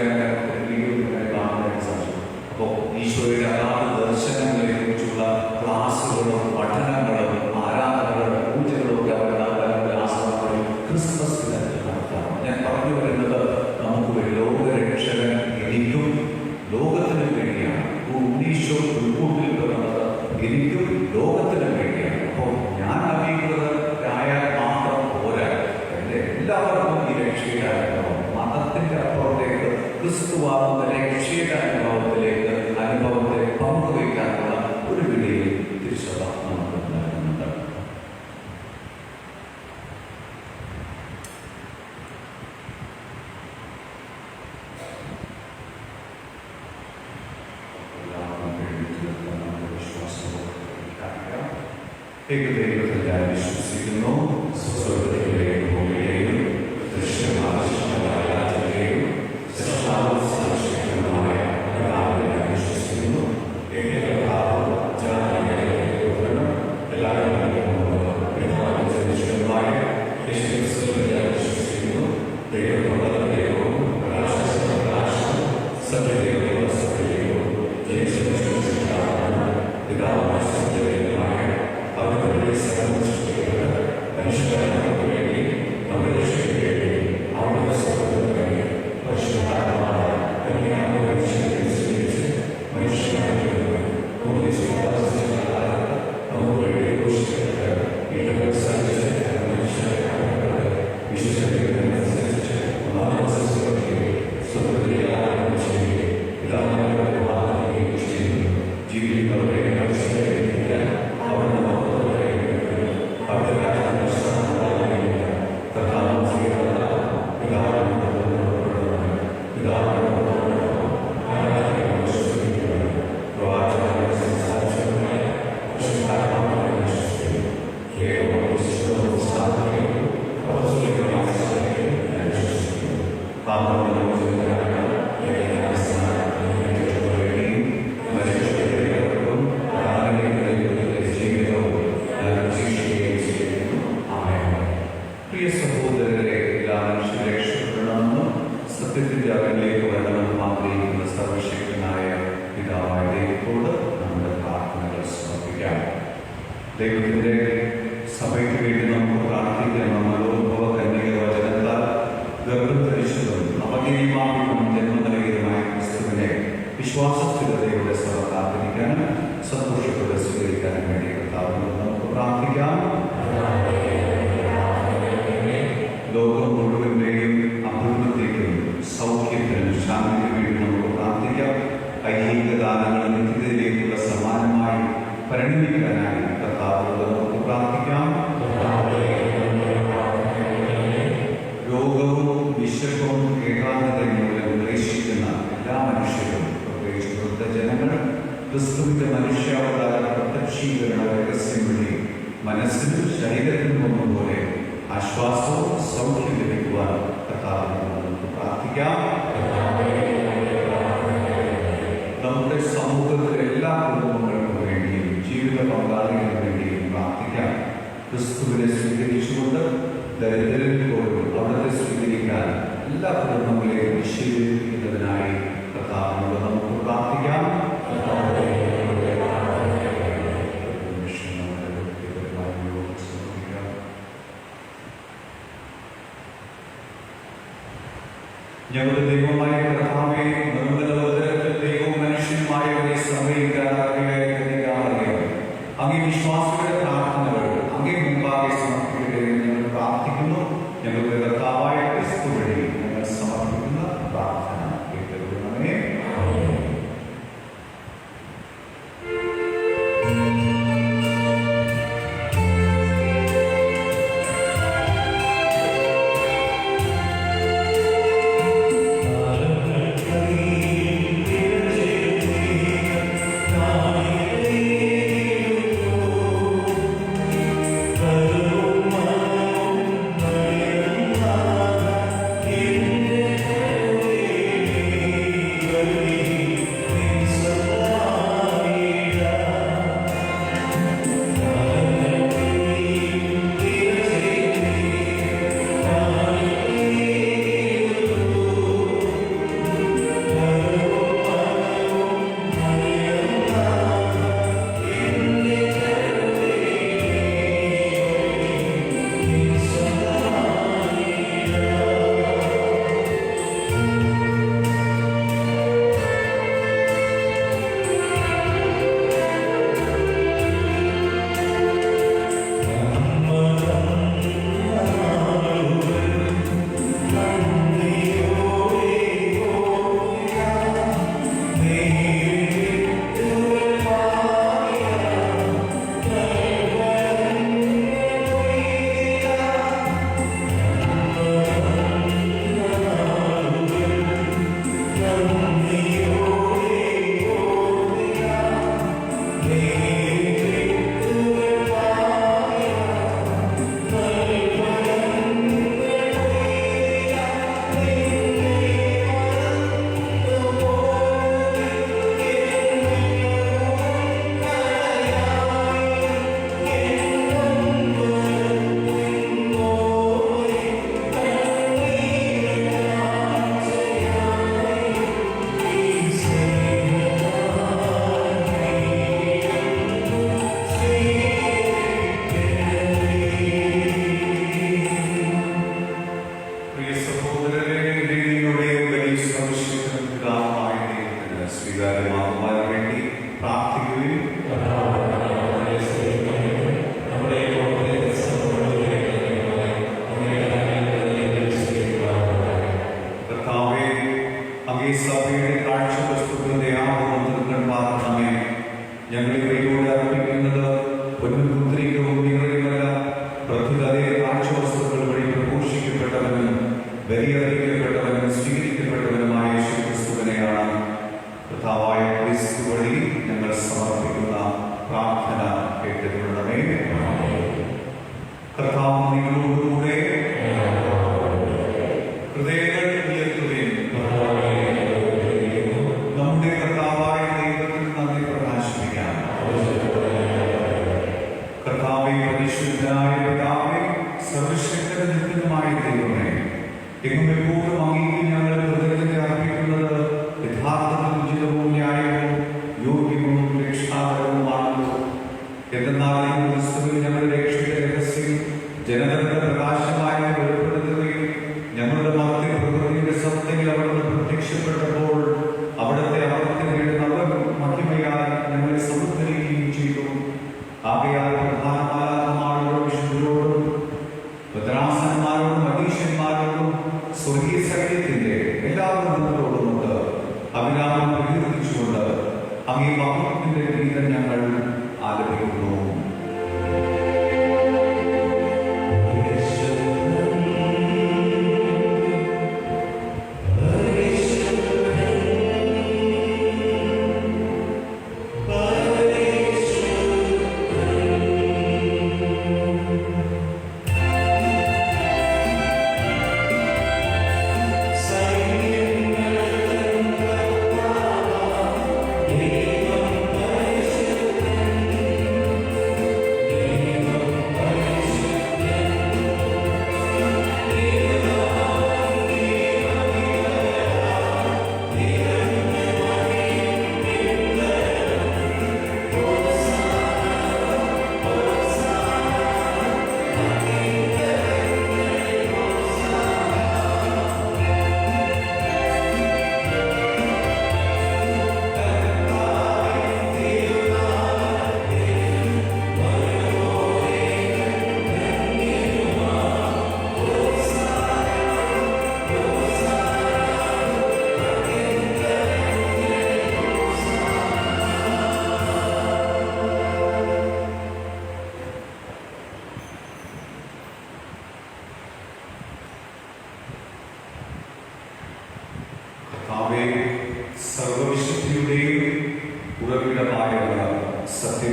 കാണാനായിട്ട് സാധിച്ചു. അപ്പോൾ ഈശോയുടെ അല്ലാത്ത ദർശനങ്ങളെ കുറിച്ചുള്ള ക്ലാസ്സുകളും പഠനങ്ങളും ആരാധനകളും പൂജകളും ഒക്കെ അവരുടെ ആശ്രമങ്ങളിൽ ക്രിസ്മസ് ദിനത്തിൽ നടത്താറുണ്ട്. ഞാൻ പറഞ്ഞു വരുന്നത്, നമുക്ക് ഒരു ലോകരക്ഷകൻ എനിക്കും ലോകത്തിനും വേണ്ടിയാണ്. ഉണ്ണീശോ ഉൾക്കൂട്ടിൽ പിറന്നത് എനിക്കും ലോകത്തിനും വേണ്ടിയാണ്. അപ്പോൾ ഞാൻ അറിയിക്കുന്നതായാൽ മാത്രം പോരാ, എൻ്റെ എല്ലാവർക്കും ഈ രക്ഷയുടെ അനുഭവം, മതത്തിന്റെ അപ്പുറത്തേക്ക് ക്രിസ്തുവാകുന്ന രക്ഷയുടെ അനുഭവത്തെ പങ്കുവയ്ക്കാനുള്ള ഒരു വിളിയിൽ തിരുസഭ നമുക്ക് നൽകുന്നുണ്ട്. ദൈവത്തിൽ ഞാൻ വിശ്വസിക്കുന്നു. സ്വർഗ്ഗത്തിലെയും ഭൂമിയിലെയും ദൃശ്യമായ രാജ്യത്തെയും സൃഷ്ടാവുമായ പിതാവിനെ ഞാൻ വിശ്വസിക്കുന്നു. പ്രിയ സഹോദരരെ, എല്ലാ മനുഷ്യരെ രക്ഷപ്പെടണമെന്നും സത്യത്തിന്റെ അറിവിലേക്ക് വരണമെന്നും ആഗ്രഹിക്കുന്ന സർവശക്തനായ പിതാവായ ദൈവത്തോട് നമ്മുടെ പ്രാർത്ഥനകൾ സമർപ്പിക്കാം. ദൈവത്തിന്റെ സഭയ്ക്ക് വേണ്ടി നമുക്ക് പ്രാർത്ഥിക്കാം. മനോഭവ കന്യക വചനത്താൽ ഗർഭം ധരിച്ചതും അപകീയമാകും ജന്മം നൽകിയതുമായ ക്രിസ്തുവിനെ വിശ്വാസസ്ഥിരതയോടെ സഭ കാത്തിരിക്കാനും സന്തോഷത്തോടെ സ്വീകരിക്കാനും വേണ്ടി കർത്താവിനോട് നമുക്ക് പ്രാർത്ഥിക്കാം. ലോകം മുഴുവൻ്റെയും അഭിവൃദ്ധിക്കും സൗഖ്യത്തിനും ശാന്തിക്കും വേണ്ടി നമുക്ക് പ്രാർത്ഥിക്കാം. ഐഹിക ദാനങ്ങൾ നിത്യതയിലേക്കുള്ള സമാനമായി പരിണമിക്കാനായി കർത്താവിനോട് നമുക്ക് പ്രാർത്ഥിക്കാം. രോഗവും വിശപ്പും ഏകാന്തതയും മൂലം ക്ലേശിക്കുന്ന എല്ലാ മനുഷ്യരും, പ്രത്യേകിച്ച് വൃദ്ധജനങ്ങൾ, ക്രിസ്തുവിന്റെ മനുഷ്യാവതാര പ്രത്യക്ഷീകരണ രഹസ്യം വഴി മനസ്സിനും ശരീരത്തിനും ഒന്നുപോലെ ആശ്വാസവും സൗഖ്യം ലഭിക്കുവാൻ കർത്താവിനോട് നമുക്ക് പ്രാർത്ഥിക്കാം. നമ്മുടെ സമൂഹത്തിലെ എല്ലാ കുടുംബങ്ങൾക്കും വേണ്ടിയും ജീവിത പങ്കാളികൾക്ക് വേണ്ടിയും പ്രാർത്ഥിക്കാം. ക്രിസ്തുവിനെ സ്വീകരിച്ചുകൊണ്ട് ദരിദ്രരിൽ പോലും അവിടുത്തെ സ്വീകരിക്കാൻ എല്ലാ കുടുംബങ്ങളെയും വിശദീകരിക്കുന്നതിനായി കർത്താവിനോട് നമുക്ക് പ്രാർത്ഥിക്കാം. ഞങ്ങളുടെ ദൈവമായ കർത്താവേ, നിർമ്മല ഉദരത്തിൽ ദൈവവും മനുഷ്യനുമായവരെ സംഗ്രഹിക്കാറിയാം. അങ്ങേ വിശ്വാസികളുടെ പ്രാർത്ഥനകൾ അങ്ങേ മുമ്പാകെ സമർപ്പിക്കട്ടെ എന്ന് ഞങ്ങൾ പ്രാർത്ഥിക്കുന്നു. ഞങ്ങളുടെ കർത്താവായ ക്രിസ്തു വഴി ഞങ്ങൾ സമർപ്പിക്കുന്ന പ്രാർത്ഥന കേട്ടുകൊള്ളണമേ.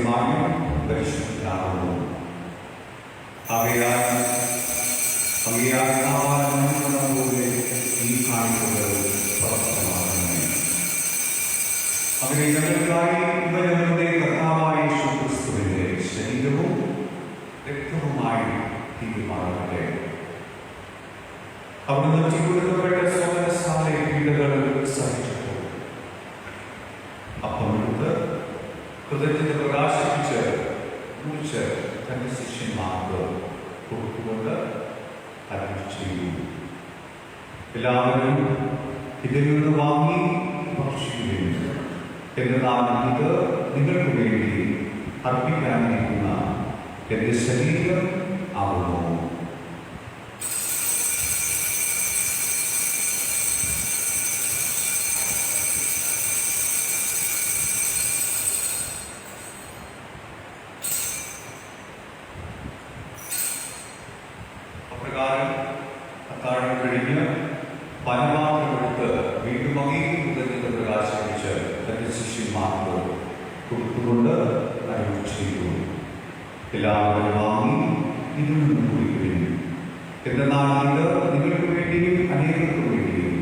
രഹസ്യമായും പരിശുദ്ധനാകുന്നു. ആകയാൽ പോലെ ഈ കാണിക്കുന്നത് പ്രവർത്തനമാകുന്നു. അങ്ങനെ ഞങ്ങൾക്കായി ഞങ്ങളുടെ കർത്താവായ യേശുക്രിസ്തുവിന്റെ ശരീരവും രക്തവുമായി തീരുമാനട്ടെ. അവിടുന്ന് ജീവിതപ്പെട്ട സ്വമനസായ പീഡകൾ സഹിച്ചു അപ്പം എടുത്ത് ഹൃദയത്തെ പ്രകാശിപ്പിച്ച് കുറിച്ച് തന്റെ ശിഷ്യന്മാർക്ക് കൊടുത്തുകൊണ്ട് അരുളി ചെയ്തു. എല്ലാവരും ഇതിൽ നിന്ന് വാങ്ങി ഭക്ഷിക്കുകയും എന്നാൽ ഇത് നിങ്ങൾക്ക് വേണ്ടി അർപ്പിക്കാനിരിക്കുന്ന എന്റെ ശരീരം ആകുന്നു. അപ്രകാരം അത്താഴം കഴിഞ്ഞ് പാനപാത്രമെടുത്ത് വീണ്ടും അങ്ങേക്ക് പ്രകാശിപ്പിച്ച് തന്റെ ശിഷ്യന്മാർക്ക് കൊടുത്തുകൊണ്ട് അരുളി ചെയ്തു. എല്ലാവരും വാങ്ങി ഇതിൽ നിന്ന് കുടിക്കുകയും എന്നാൽ ഇത് നിങ്ങൾക്ക് വേണ്ടിയും അനേകർക്ക് വേണ്ടിയും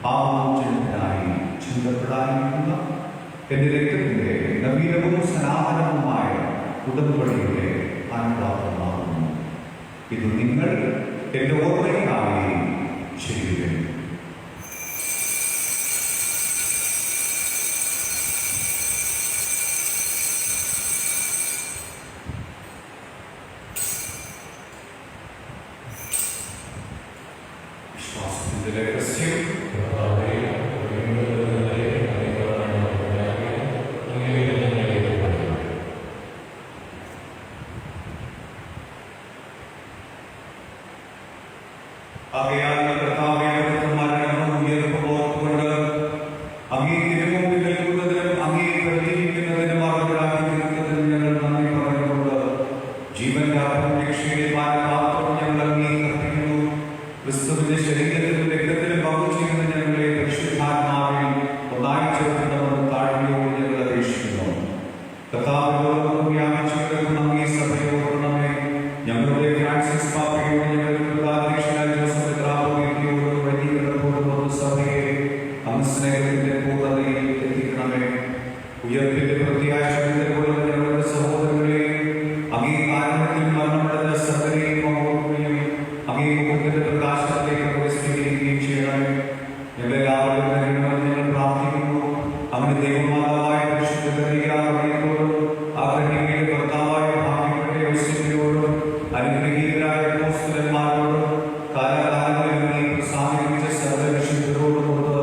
പാപമോചനത്തിനായി ചിന്തപ്പെടാനിരിക്കുന്ന എന്റെ രക്തത്തിന്റെ നവീനവും സനാതനവുമായ ഉടമ്പടിയുടെ അനുപാതമാകുന്നു. ഇത് നിങ്ങൾ എന്റെ ഓർമ്മയ്ക്കായി ചെയ്യുകയും വിശ്വാസത്തിന്റെ രഹസ്യം ആകയാൽ കർത്താവേ, മരണം ഉയർത്തുകൊണ്ട് അങ്ങേ തിരുമുമ്പിൽ നിൽക്കുന്നതിനും അങ്ങേ പരിചരിക്കുന്നതിനും അവരാക്കി തീർക്കുന്നതിനും ഞങ്ങൾ നന്ദി പറഞ്ഞുകൊണ്ട് ജീവന്റെ അപ്പം രക്ഷയുടെ പാനപാത്രം ഞങ്ങൾ അംഗീകരിക്കുന്നു. ക്രിസ്തുവിന്റെ ശരീരത്തിലും രക്തത്തിലും പങ്കുചേരുന്ന ഞങ്ങളെ പരിശുദ്ധാത്മാവിൽ ഒന്നായി ചേർക്കുന്നവർ താഴ്മയോട് ഞങ്ങൾ അപേക്ഷിക്കുന്നു. കർത്താവിനോട് വ്യാപിച്ചു കിടക്കുന്ന അങ്ങേ സഭയോടണമേ. ഞങ്ങളുടെ ഫ്രാൻസിസ് പാപ്പയോട് ഞങ്ങൾ സ്നേഹത്തിന്റെ പൂർണ്ണതയിൽ എത്തിക്കണമേ. ഉയർപ്പിന്റെ പ്രത്യാശയുടെ ഞങ്ങളുടെ സഹോദരങ്ങളെയും അംഗീകാരത്തിൽ മരണപ്പെടുന്ന സകലരെയും ഓർക്കുകയും അംഗീകാരത്തിന്റെ പ്രകാശത്തിലേക്ക് പ്രവേശിക്കുകയും ചെയ്യണമേ. ഞങ്ങളെല്ലാവരും ഞങ്ങൾ പ്രാർത്ഥിക്കുന്നു. അവന്റെ ദൈവമാതാവായ പരിശുദ്ധയോടും ആഗ്രഹിക്കുന്ന ഭർത്താവായ ഭാഗ്യപ്പെട്ട യോസേഫിനോടും അനുഗ്രഹീതരായ അപ്പോസ്തലന്മാരോടും കാലാകാലങ്ങളിൽ പ്രസാദിപ്പിച്ച സകല വിശുദ്ധരോടുമൊത്ത്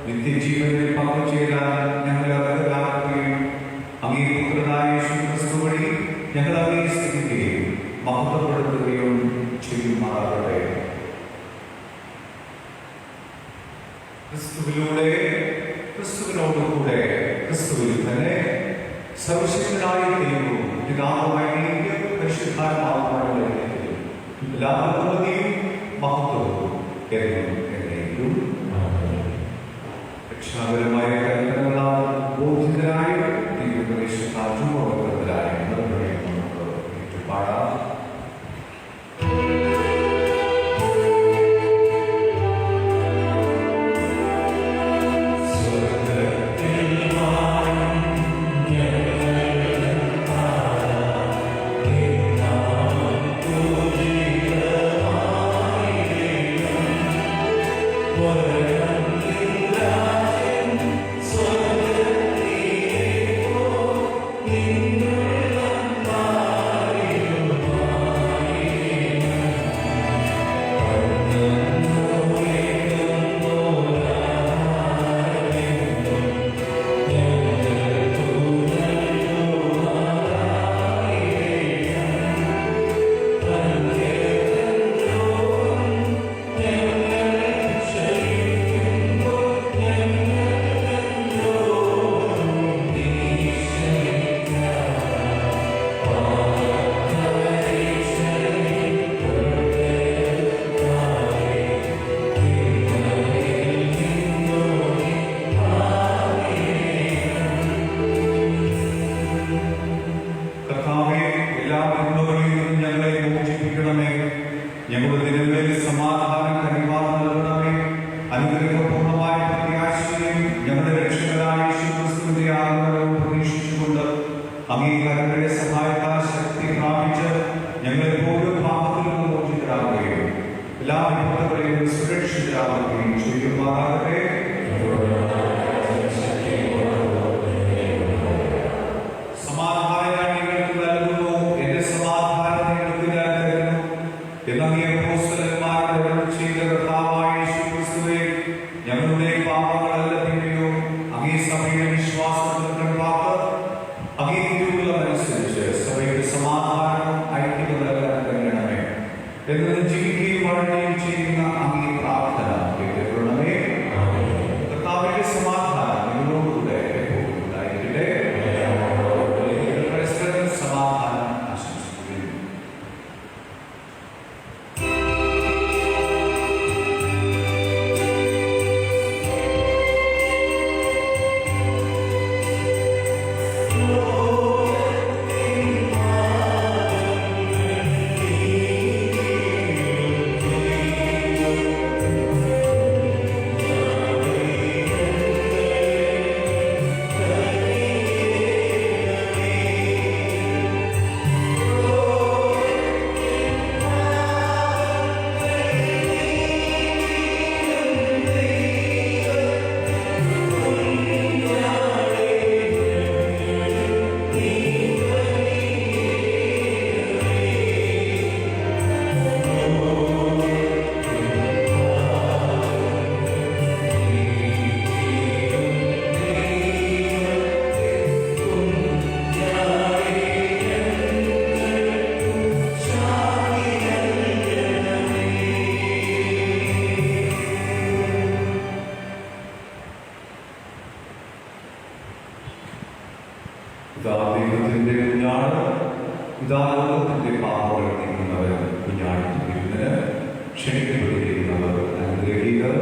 നിത്യജീവനിൽ പങ്കുചേരാൻ ഞങ്ങളെ അർഹരാക്കുകയും അങ്ങേപുത്രനായ യേശുക്രിസ്തു വഴി ഞങ്ങൾ അങ്ങേ സ്തുതിക്കുകയും മഹത്വപ്പെടുത്തുകയും ചെയ്യുമാറാകട്ടെ. ക്രിസ്തുവിലൂടെ, ക്രിസ്തുവിനോടുകൂടെ, ക്രിസ്തുവിൽ തന്നെ സർവശക്തനായ ദൈവവും പിതാവുമായ പരിശുദ്ധാത്മാവുമായ എല്ലാ ബഹുമതിയും മഹത്വവും എന്നേക്കും രക്ഷാകരമായ കൽപ്പനകളാൽ ബോധിതരായ ദൈവപ്രദേശത്താജുമോഹരായ മറുപടി നമുക്ക് ഏറ്റുപാടാം. മോചിപ്പിക്കണമേ. ഞങ്ങളുടെ ദിനങ്ങളിൽ സമാധാനം കനിവാർന്നു നൽകണമേ. അനുഗ്രഹപൂർണ്ണമായ പ്രത്യാശയും ഞങ്ങളുടെ രക്ഷകനായ യേശുക്രിസ്തുവിന്റെ ആഗമനവും പ്രതീക്ഷിച്ചുകൊണ്ട് അംഗീകാരങ്ങളുടെ സഹായത്താൽ ശക്തി പ്രാപിച്ച് ഞങ്ങളെപ്പോഴും പാപത്തിൽ നിന്ന് മോചിതരാകുകയും എല്ലാ വിപത്തുകളെയും സുരക്ഷിതരാകുകയും ചെയ്യുമാറാകട്ടെ. സമാധാനം നിങ്ങൾക്ക് നൽകുന്നു, എന്റെ സമാധാനം നിങ്ങൾക്ക് ഞാൻ തരുന്നു എന്നീ അപ്പോസ്തലന്മാരുടെ അരുളി ചെയ്ത കർത്താവായ യേശുക്രിസ്തുവേ, ഞങ്ങളുടെ പാപങ്ങളല്ല പിന്നെയോ അങ്ങേ സഭയുടെ വിശ്വാസത്തിൽ പാപം അങ്ങേ തിരുവുള്ളതനുസരിച്ച് സഭയുടെ സമാധാനവും ഐക്യത നൽകാൻ കഴിയണമേ. എന്നത് ജീവിക്കുകയും വളരുകയും ചെയ്യുന്ന അങ്ങേ പ്രാർത്ഥന കേൾക്കണമേ. കർത്താവിന്റെ സമാധാനം നിങ്ങളോടുകൂടെ എപ്പോഴും ഉണ്ടായിരിക്കട്ടെ. പരസ്പരം സമാധാനം ആശംസിക്കുന്നു. ദൈവത്തിന്റെ കുഞ്ഞാട്, ലോകത്തിന്റെ പാപങ്ങൾ നീക്കുന്നവർ കുഞ്ഞാടിന് ക്ഷണിക്കപ്പെട്ടിരിക്കുന്നവർ അനുഗ്രഹീതർ.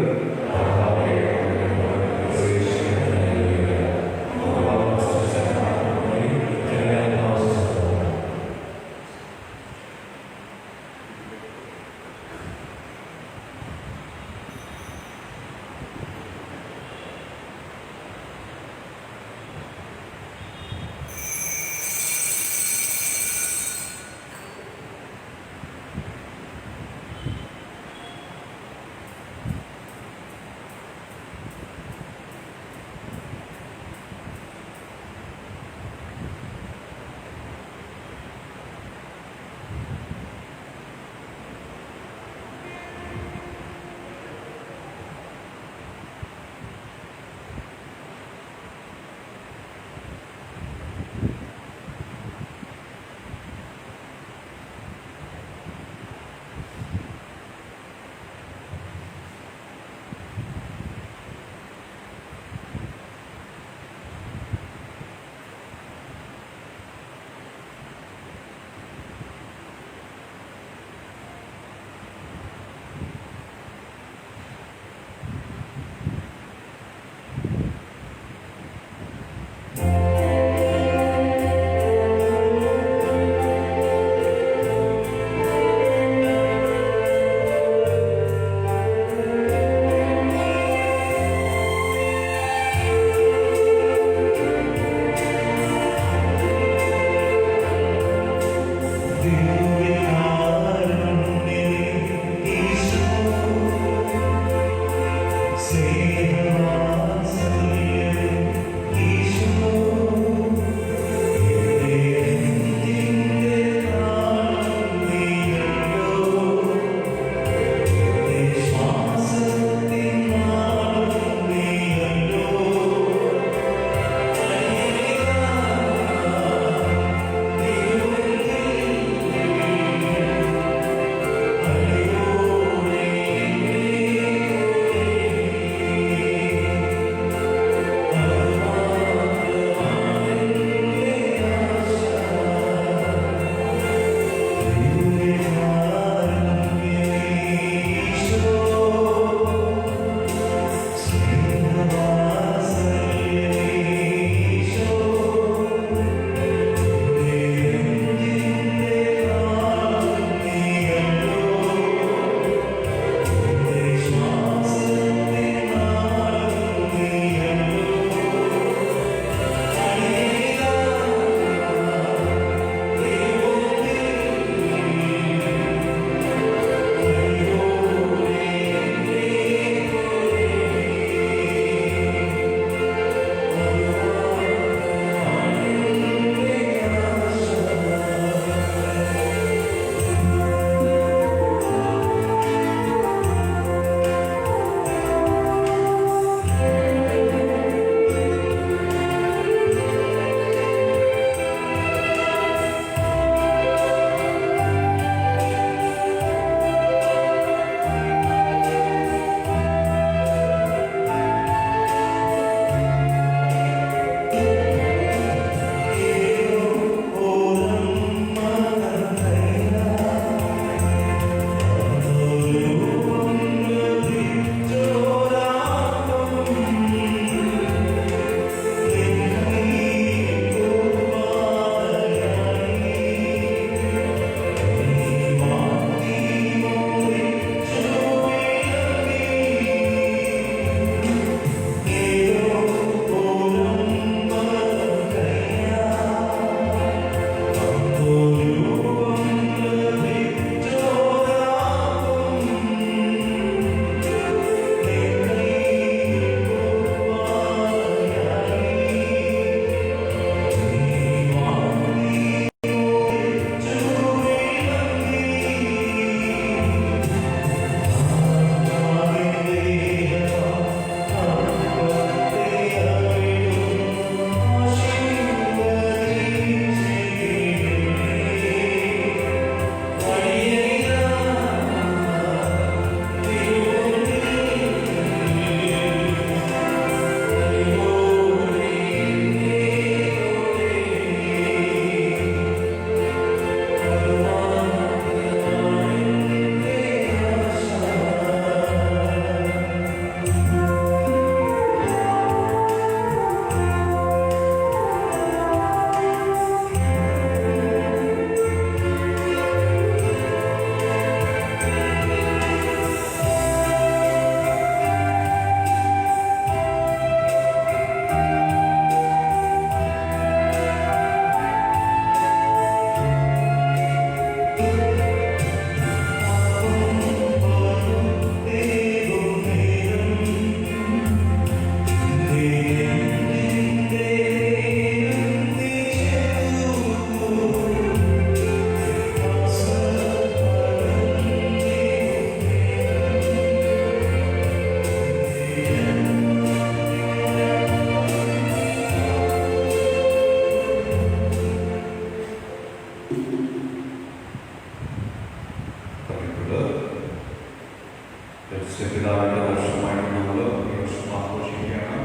പിതാവിൻ്റെ വർഷമായിട്ട് നമ്മൾ ഈ വർഷം ആഘോഷിക്കുകയാണ്.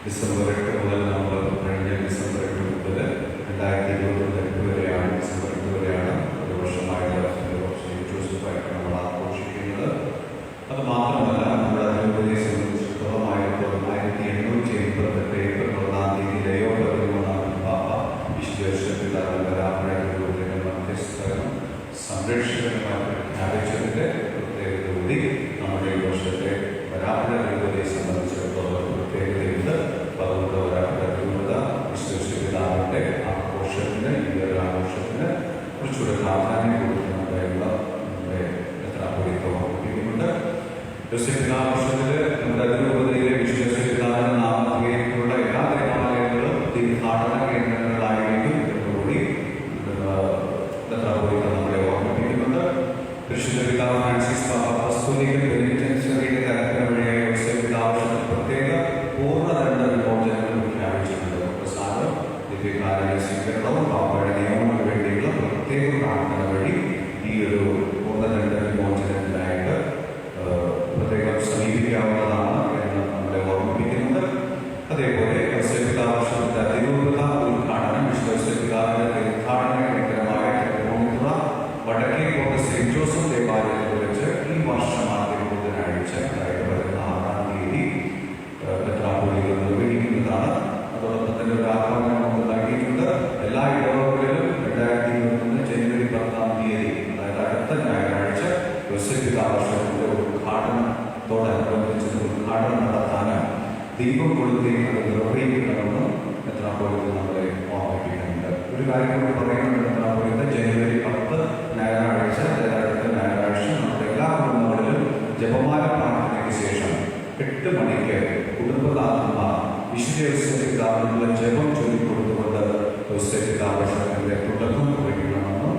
ഡിസംബർ 8 മുതൽ നമ്മൾ കഴിഞ്ഞ ഡിസംബർ 8 മുതൽ 2022 വരെയാണ്, ഡിസംബർ 8 വരെയാണ് ഒരു വർഷമായിട്ട് സെയിൻറ്റ് ജോസഫായിട്ട് നമ്മൾ ആഘോഷിക്കുന്നത്. അത് മാത്രമല്ല, നമ്മുടെ അതിരൂപതയെ സംബന്ധിച്ചിടത്തോളം 1888 ഏപ്രിൽ 1 ലയോ 13 പാപ്പ വിശുദ്ധ പിതാവ് വരാപ്പുഴ രൂപതയുടെ മധ്യസ്ഥനും സംരക്ഷകനുമായി പ്രഖ്യാപിച്ചതിൻ്റെ പ്രത്യേകത കൂടി നമ്മുടെ ഈ വർഷത്തെ വരാപ്പുഴ രൂപതയെ സംബന്ധിച്ചിടത്തോളം പ്രത്യേകതയുണ്ട്. അതുകൊണ്ട് വരാപ്പുഴ രൂപത വിശുദ്ധ പിതാവിൻ്റെ ആഘോഷത്തിന്, ഈ ഒരു ആഘോഷത്തിന് കുറച്ചുകൂടെ പ്രാധാന്യം കൊടുക്കുന്നതായുള്ള നമ്മുടെ മെത്രാപ്പൊലീത്ത ഓർമ്മിപ്പിക്കുന്നുണ്ട്. യോസേപ്പിനാഘോഷത്തിൽ നമ്മുടെ അതിരൂപതയിലെ വിശുദ്ധ പിതാവിന്റെ നാമധേയത്തിലുള്ള എല്ലാ ദേവാലയങ്ങളും തീർത്ഥാടന കേന്ദ്രങ്ങളായിരിക്കും എന്നുകൂടി മെത്രാപ്പൊലീത്ത നമ്മളെ ഓർമ്മിപ്പിക്കുന്നുണ്ട്. വിശുദ്ധ പിതാവ് ഫ്രാൻസിസ് പാപ്പ അപ്പസ്തോലികൻ പെനിറ്റൻഷ്യറിയുടെ തരത്തിന് വഴിയായ യോസേപ്പിനാഘോഷത്തിൽ പ്രത്യേക പൂർണ്ണദണ്ഡ വിമോചനങ്ങൾ പ്രഖ്യാപിച്ചിട്ടുണ്ട്. പ്രസാദം, ദിവ്യകാരുണ്യ സ്വീകരണവും പാപ്പയുടെ നിയമങ്ങൾക്ക് വേണ്ടിയുള്ള പ്രത്യേക പ്രാർത്ഥന വഴി ഈ ഒരു പൂർണ്ണദണ്ഡ വിമോചനത്തിനായിട്ട് പ്രത്യേകം സമീപിക്കാവുന്നതാണ് എന്ന് നമ്മളെ ഓർമ്മിപ്പിക്കുന്നുണ്ട്. അതേപോലെ യോസേപ്പിനാഘോഷത്തിന്റെ അതിരൂപത ഉദ്ഘാടനം വിശുദ്ധ തീർത്ഥാടന കേന്ദ്രമായ തൃപ്പൂണിത്തുറ വടക്കേക്കോട്ട സെയിന്റ് ജോസഫ് ദേവാലയത്തിൽ വെച്ച് ഈ വർഷം ആദ്യ ബുധനാഴ്ച, അതായത് വരുന്ന 6-ാം തീയതി മെത്രാപ്പൊലീത്ത നിർവഹിക്കുന്നതാണ്. അതോടൊപ്പം തന്നെ ഒരു ആഹ്വാനം നമുക്ക് നൽകിയിട്ടുണ്ട്. എല്ലാ ഇടവകളിലും 2021 ജനുവരി 10-ാം തീയതി, അതായത് അടുത്ത ഞായറാഴ്ച യോസേപ്പിനാഘോഷത്തിന്റെ ഉദ്ഘാടനത്തോടനുബന്ധിച്ച് ഉദ്ഘാടനം നടത്താനും ദീപം കൊളുത്തി അത് നിർവഹിക്കണമെന്നും മെത്രാപ്പൊലീത്ത നമ്മളെ ഓർമ്മിപ്പിക്കുന്നുണ്ട്. ഒരു കാര്യം കൂടി പറയുന്നത്, മെത്രാപ്പൊലീത്ത ജനുവരി 10 ഞായറാഴ്ച, അതായത് അടുത്ത ഞായറാഴ്ച നമ്മുടെ എല്ലാ കുടുംബങ്ങളിലും ജപമാല പ്രാർത്ഥനയ്ക്ക് ശേഷം 8 മണിക്ക് കുടുംബനാഥന്മാർ വിശുദ്ധ യോസേപ്പിതാവിനുള്ള ജപം ചൊല്ലിക്കൊടുത്തുകൊണ്ട് യോസേപ്പിതാഘോഷത്തിന്റെ തുടക്കം കുറിക്കണമെന്നും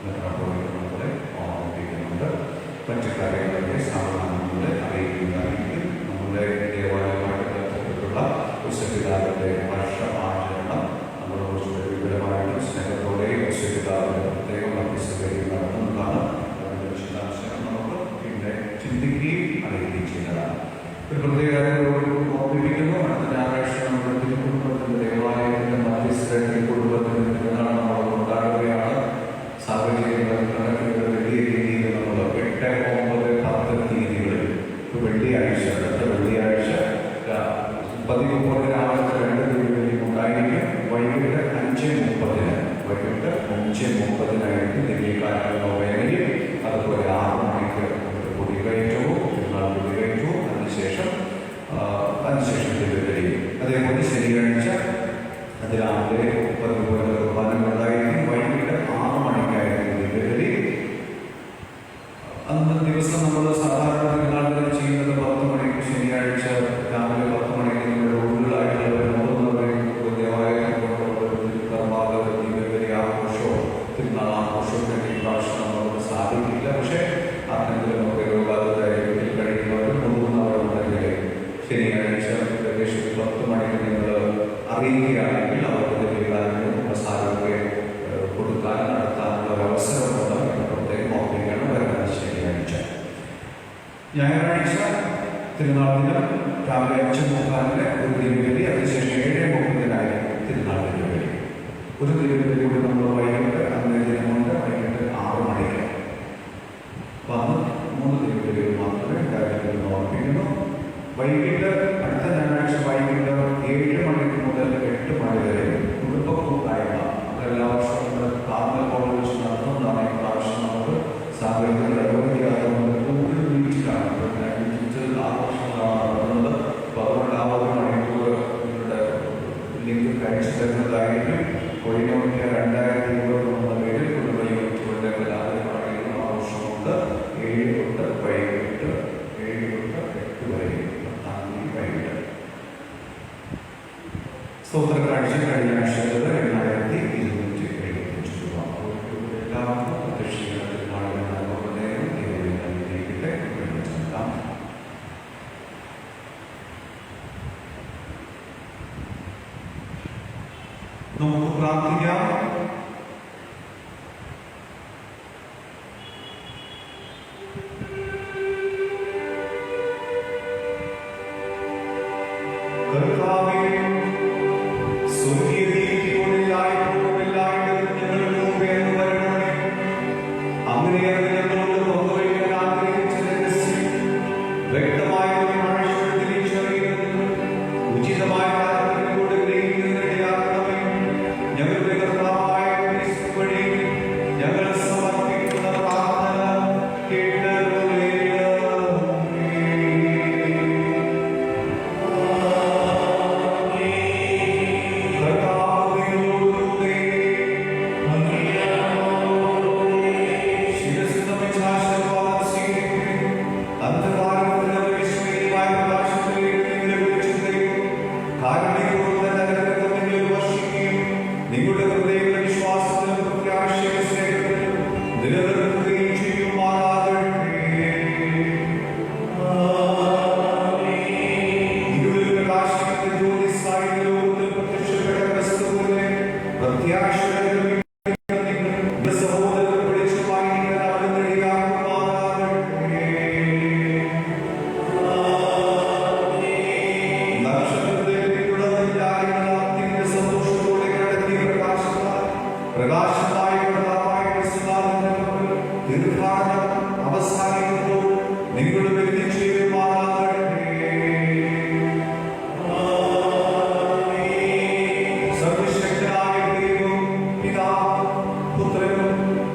മെത്രാപ്പൊലീത്ത നമ്മളെ ഓർമ്മിപ്പിക്കുന്നുണ്ട്. മറ്റു കാര്യങ്ങളൊക്കെ സാവധാനങ്ങളെ അറിയിക്കുന്നതായിരിക്കും. നമ്മുടെ ദേവാലയമായിട്ട് ബന്ധപ്പെട്ടുള്ള യോസേപ്പിതാവിന്റെ വർഷാചരണം നമ്മൾ കുറച്ചുകൂടെ വിപുലമായിട്ടും സ്നേഹത്തോടെയും യോസേപ്പിതാവിന്റെ പ്രത്യേകം മധ്യസ്ഥതയും നടത്തുന്നതാണ്. അതിന്റെ വിശദാംശങ്ങൾ നമുക്ക് പിന്നെ ചിന്തിക്കുകയും അറിയുകയും ചെയ്യുന്നതാണ്. ഒരു പ്രത്യേക ഓർമ്മിപ്പിക്കുന്നു. അടുത്ത ഞായറാഴ്ച നമ്മുടെ തിരുക്കുടുംബത്തിന്റെ ദേവാലയത്തിന്റെ മധ്യസ്ഥതയിൽ കുടുംബത്തിന്റെ തിരുനാൾ നമ്മൾ കൊണ്ടാടുകയാണ്. സാഹചര്യങ്ങൾ കണക്കുകൾ വലിയ രീതിയിൽ നമ്മൾ 8, 9, 10 തീയതികളിൽ വെള്ളിയാഴ്ച, അടുത്ത വെള്ളിയാഴ്ച പതിവ് പോലെ രാവിലത്തെ 2 തീയതികളിൽ ഉണ്ടായിരിക്കും. വൈകിട്ട് 5:30 ദിവ്യകാരുണ്യ നോവേനയും അതുപോലെ 6 മണിക്ക് കൊടികയറ്റവും കൊടികയറ്റവും അതിനുശേഷം ദിവ്യബലിയും. അതേപോലെ ശനിയാഴ്ച അത് രാവിലെ പതിവ് പോലെ കുർബാനകളുണ്ടായിരിക്കും. വൈകിട്ട് 6 മണിക്കായിരിക്കും ദിവ്യബലി. അന്ന് ദിവസം നമ്മൾ സാധാരണ പെരുന്നാളിൽ ചെയ്യുന്നത് 10 മണിക്ക്, ശനിയാഴ്ച രാവിലെ 10 മണിക്ക് നമ്മുടെ ഉള്ളിലായിട്ടുള്ള ദിവ്യബലി ആഘോഷവും തിരുനാൾ ആഘോഷവും ഈ പ്രാവശ്യം നമുക്ക് സാധിക്കില്ല. പക്ഷേ ആർക്കെങ്കിലുമൊക്കെ രോഗാതുരായി കഴിയുന്നവരും മുതിർന്നവരുണ്ടെങ്കിൽ ശനിയാഴ്ച ഏകദേശം 10 മണിക്ക് നിങ്ങൾ അറിയുകയാണെങ്കിൽ അവർക്ക് ദിവ്യകാരുണ്യവും പ്രസാദമൊക്കെ കൊടുക്കാൻ നടത്താനുള്ള ഒരു അവസരമുണ്ട് എന്ന് പ്രത്യേകം ഓർമ്മിക്കണം. വരുന്നത് ശനിയാഴ്ച. ഞായറാഴ്ച തിരുനാൾ ദിനം രാവിലെ 5:30 ഒരു ദിവ്യബലി, അതിനുശേഷം 7:30 തിരുനാൾ ദിവ്യബലി. ഒരു ദിവ്യബലി കൂടി നമ്മൾ വൈകിട്ട് അന്നേ ദിനമുണ്ട്, വൈകിട്ട് 6 മണിക്ക്. അപ്പം അന്ന് 3 ദിവ്യബലികൾ മാത്രമേ ഉണ്ടായിരുന്നുള്ളൂ ഓർമ്മിപ്പിക്കുന്നു. വൈകിട്ട് അടുത്ത ഞായറാഴ്ച വൈകിട്ട് 7 മണിക്ക് മുതൽ 8 മണി വരെ കുടുംബ കൂട്ടായ്മ എല്ലാ വർഷവും നമ്മൾ കാർമൽ കോളേജിൽ വെച്ച് നടത്തുന്നതാണ്. ഈ പ്രാവശ്യം നമുക്ക് സാഹചര്യങ്ങൾ അനുവദിക്കാതെ ഗൂഗിൾ മീറ്റിലാണ്, ഡിജിറ്റൽ ആഘോഷങ്ങളാണ് നടത്തുന്നത്. അപ്പോൾ അതുകൊണ്ട് ആ 1 മണിക്കൂർ നിങ്ങളുടെ ലിങ്ക് കഴിച്ചു തരുന്നതായിരിക്കും. കൊഴിഞ്ഞോട്ടിയ 2020 പേരിൽ കുടുംബ യൂണിറ്റുകളുടെ കലാപരിപാടികളും ആഘോഷമുണ്ട്. 7 തൊട്ട് വൈകിട്ട് 7 തൊട്ട് 8 വരെ 10-ാം തീയതി വൈകിട്ട്. സ്തോത്ര കാഴ്ച കഴിഞ്ഞ ആഴ്ചയിൽ 8,275 രൂപ. എല്ലാവർക്കും പ്രത്യക്ഷീകരണത്തിൽ നാളെ നൽകുന്നതിനും ദൈവം നൽകിയിരിക്കട്ടെ. നമുക്ക് പ്രാർത്ഥിക്കാം.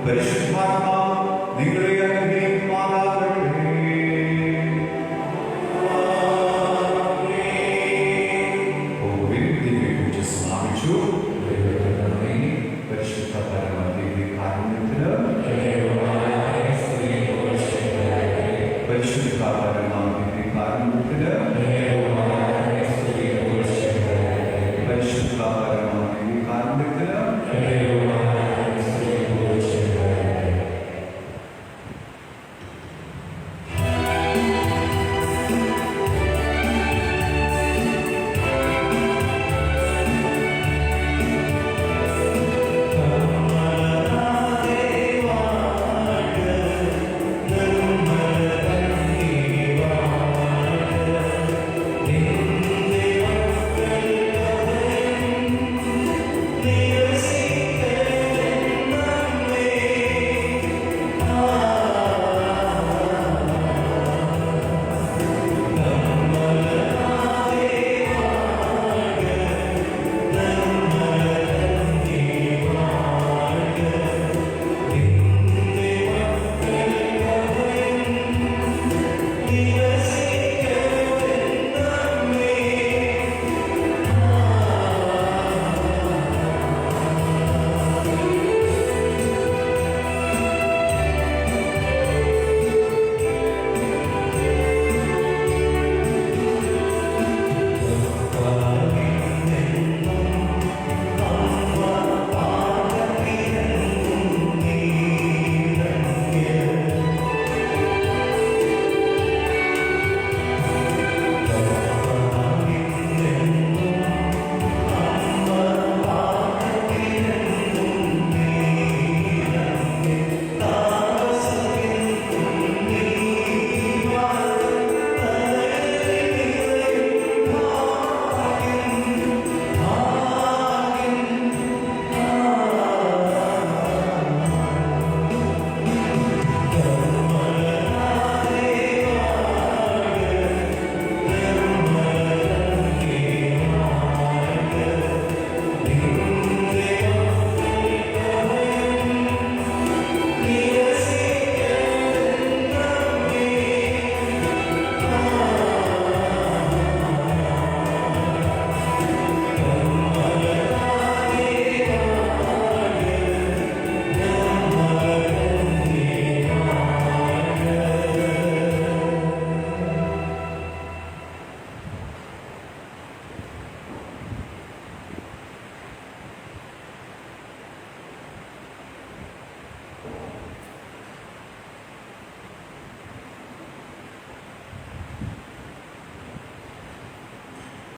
പരിശുദ്ധാത്മാവ് നിങ്ങളെ